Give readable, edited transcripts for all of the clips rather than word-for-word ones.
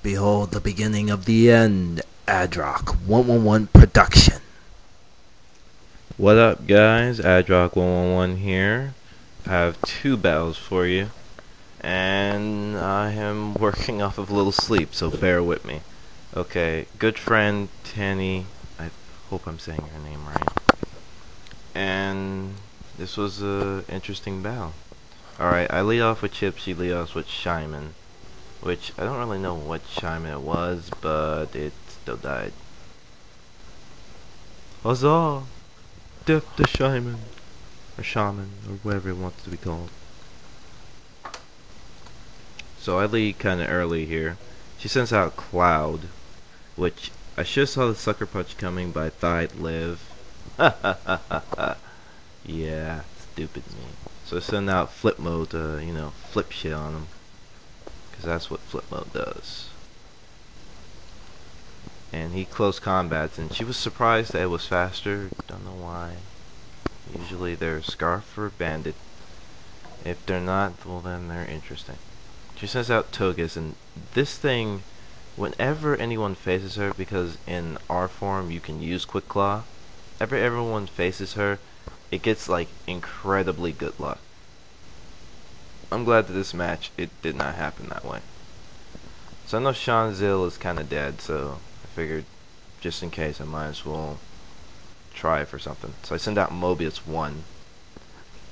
Behold the beginning of the end. Adrock 111 production. What up, guys? Adrock 111 here. I have two battles for you, and I am working off of a little sleep, so bear with me. Okay, good friend Tainy, I hope I'm saying her name right. And this was a interesting battle. Alright, I lead off with Chip, she lead off with Shyman, which I don't really know what Shyman it was, but it still died. Huzzah! Death to Shyman, or Shaman, or whatever it wants to be called. So I lead kinda early here. She sends out Cloud, which I should have saw the sucker punch coming, but I thought I'd live. Yeah, stupid me. So I send out flip mode to, flip shit on him. Cause that's what flip mode does. And he close combats, and she was surprised that it was faster. Don't know why. Usually they're Scarf or Bandit. If they're not, well then they're interesting. She sends out Togus, and this thing, whenever anyone faces her, because in R form you can use Quick Claw, everyone faces her, it gets like incredibly good luck. I'm glad that this match, it did not happen that way. So I know Zeel is kinda dead, so I figured, just in case, I might as well try for something. So I send out Mobius 1,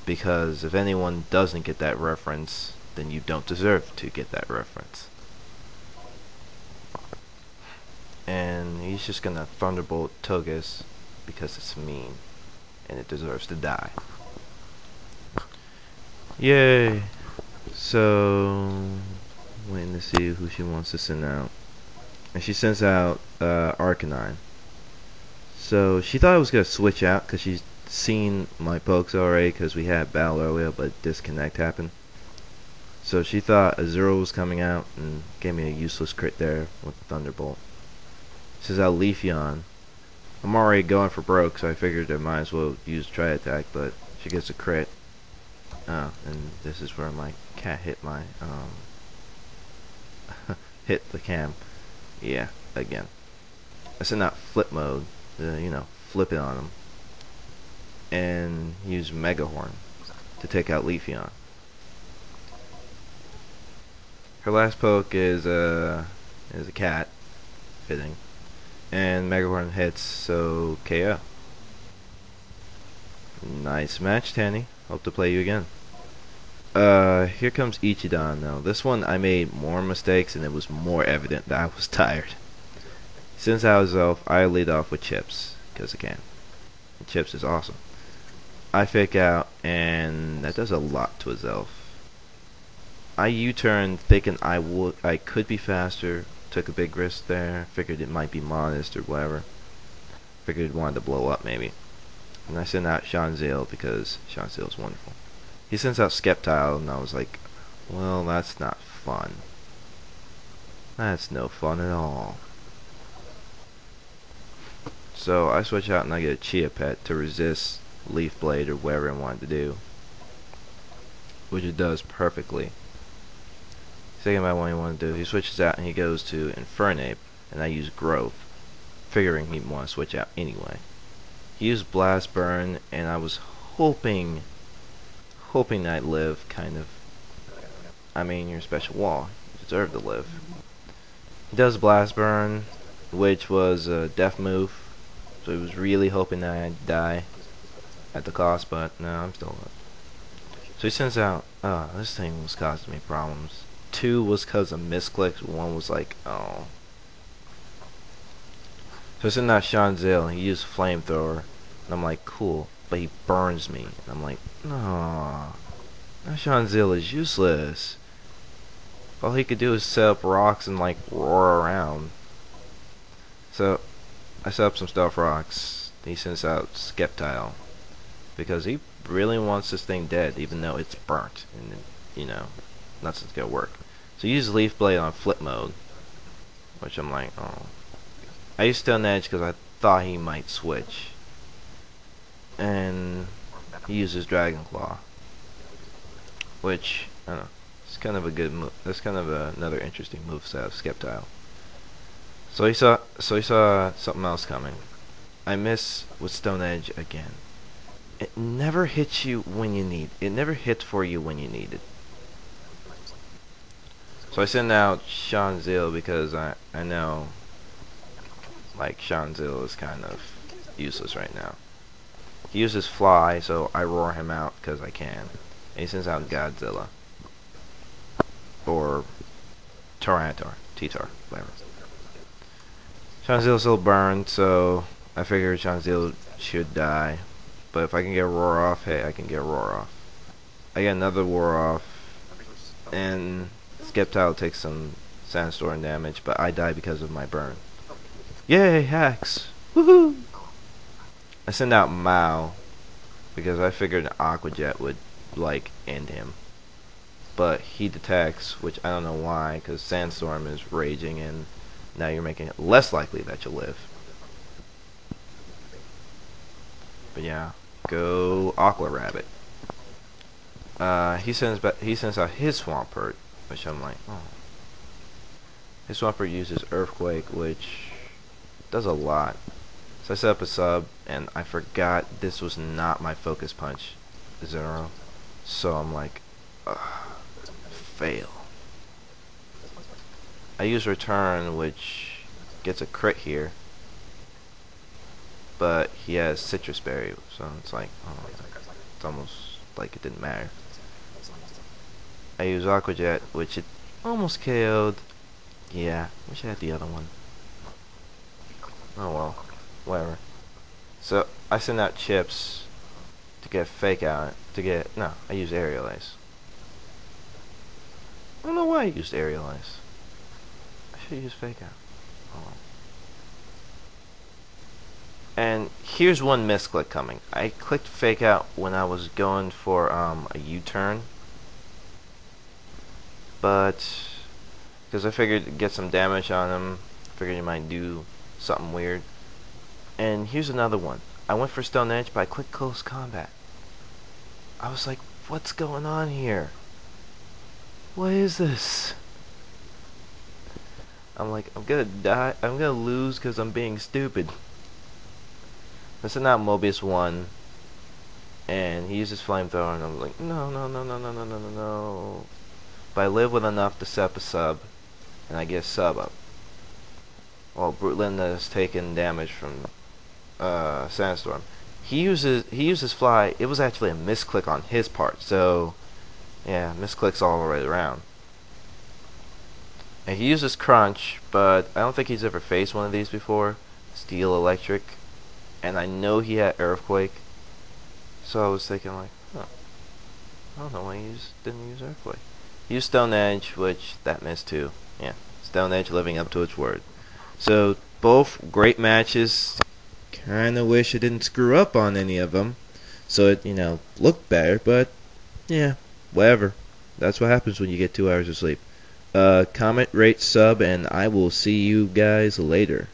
because if anyone doesn't get that reference, then you don't deserve to get that reference. And he's just gonna Thunderbolt Togus, because it's mean, and it deserves to die. Yay! So, waiting to see who she wants to send out. And she sends out Arcanine. So she thought I was going to switch out because she's seen my pokes already, because we had battle earlier, but disconnect happened. So she thought a Zero was coming out and gave me a useless crit there with Thunderbolt. She sends out Leafeon. I'm already going for broke, so I figured I might as well use Tri Attack, but she gets a crit. Oh, and this is where my cat hit my, hit the cam. Yeah, again. I sent out Flip Mode, flip it on him. And use Mega Horn to take out Leafeon. Her last poke is a cat, fitting. And Mega Horn hits, so KO. Nice match, Tanny. Hope to play you again. Here comes Ichidan now. This one I made more mistakes, and it was more evident that I was tired. Since I was elf, I lead off with Chips, because I can. And Chips is awesome. I fake out, and that does a lot to his elf. I U-turn thinking I could be faster, took a big risk there, figured it might be modest or whatever. Figured it wanted to blow up maybe. And I sent out Zeel because Zeel's wonderful. He sends out Skeptile, and I was like, well, that's not fun. That's no fun at all. So I switch out and I get a Chia Pet to resist Leaf Blade or whatever I wanted to do, which it does perfectly. Second about what he wanted to do, he switches out and he goes to Infernape, and I use Growth, figuring he'd want to switch out anyway. He used Blast Burn, and I was hoping I'd live, kind of. I mean, you're a special wall. You deserve to live. He does Blast Burn, which was a death move, so he was really hoping that I'd die at the cost, but no, I'm still alive. So he sends out, this thing was causing me problems. 2 was because of misclicks, 1 was like, oh. So I sent out Zeel, and he used Flamethrower, and I'm like, cool. But he burns me, and I'm like, no, now Zeel is useless. All he could do is set up rocks and like roar around. So I set up some Stealth Rocks. He sends out Skeptile because he really wants this thing dead, even though it's burnt, and nothing's gonna work. So he used Leaf Blade on Flip Mode, which I'm like, oh. I used Stone Edge because I thought he might switch. And he uses Dragon Claw, which I don't know, it's kind of a good move. That's kind of another interesting moveset of Skeptile. So he saw something else coming. I miss with Stone Edge again. It never hits you when you need. It never hits for you when you need it. So I send out Sean Zeel because I know like Sean Zeel is kind of useless right now. He uses Fly, so I roar him out because I can. And he sends out Godzilla or Tyranitar, T-Tar, whatever. Sean Zeel's still burned, so I figured Sean Zeel should die. But if I can get Roar off, hey, I can get Roar off. I get another Roar off, and Skeptile takes some Sandstorm damage, but I die because of my burn. Yay, hacks! Woohoo! I send out Mao, because I figured an Aqua Jet would, like, end him. But he detects, which I don't know why, because Sandstorm is raging, and now you're making it less likely that you'll live. But yeah, go Aqua Rabbit. He sends out his Swampert, which I'm like, oh. His Swampert uses Earthquake, which does a lot. So I set up a sub, and I forgot this was not my Focus Punch 0. So I'm like, fail. I use Return, which gets a crit here. But he has Citrus Berry, so it's like, oh, it's almost like it didn't matter. I use Aqua Jet, which it almost KO'd. Yeah, wish I had the other one. Oh well, whatever. So I send out chips to get Fake Out. No, I use Aerial Ace. I don't know why I used Aerial Ace. I should use Fake Out. Oh well. And here's one misclick coming. I clicked Fake Out when I was going for a U-turn, but because I figured to get some damage on him, figured he might do something weird. And here's another one. I went for Stone Edge, but I clicked Close Combat. I was like, what's going on here? What is this? I'm like, I'm gonna die. I'm gonna lose because I'm being stupid. I sent out Mobius 1, and he uses Flamethrower, and I'm like, no. But I live with enough to set up a sub, and I get a sub up. Well, Brute Linda has taken damage from Sandstorm. He uses Fly. It was actually a misclick on his part, so yeah, misclicks all the way around. And he uses Crunch, but I don't think he's ever faced one of these before. Steel Electric. And I know he had Earthquake, so I was thinking like, huh, I don't know why he didn't use Earthquake. He used Stone Edge, which that missed too. Yeah, Stone Edge living up to its word. So both great matches. Kinda wish I didn't screw up on any of them, so it looked better. But yeah, whatever. That's what happens when you get 2 hours of sleep. Comment, rate, sub, and I will see you guys later.